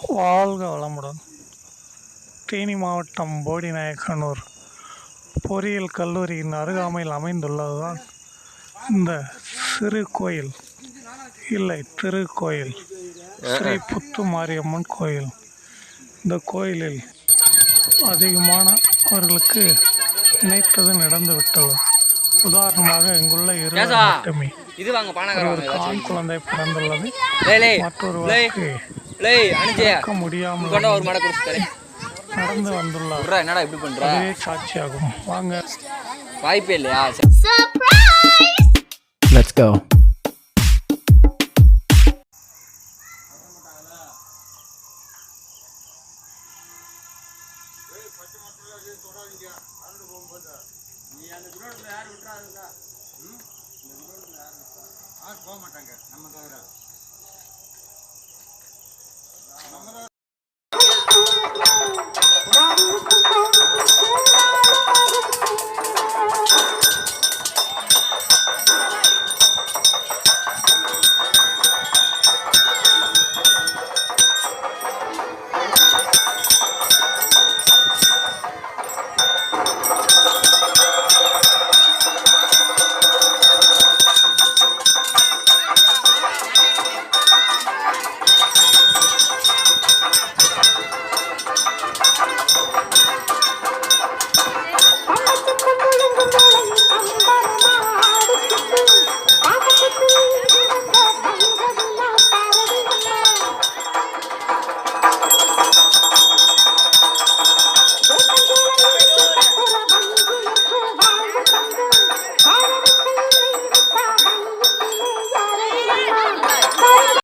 வாழ்க வளமுடன். தேனி மாவட்டம் போடிநாயக்கனூர் பொறியியல் கல்லூரியின் அருகாமையில் அமைந்துள்ளதுதான் இந்த சிறு கோயில் இல்லை திருக்கோயில் ஸ்ரீ புத்து மாரியம்மன் கோயில். இந்த கோயிலில் அதிகமானவர்களுக்கு நினைத்தது நடந்துவிட்டது. உதாரணமாக இங்குள்ள இருவர் மட்டுமே. ஒருவருக்கு ஆண் குழந்தை பிறந்துள்ளது, மற்றொருவருக்கு முடியாமல் நடந்து வந்துள்ளார். அதுவே சாட்சியாகும். வாங்க. வாய்ப்பே இல்லையா? Let's go. போக மாட்டாங்க நம்ம தவிர.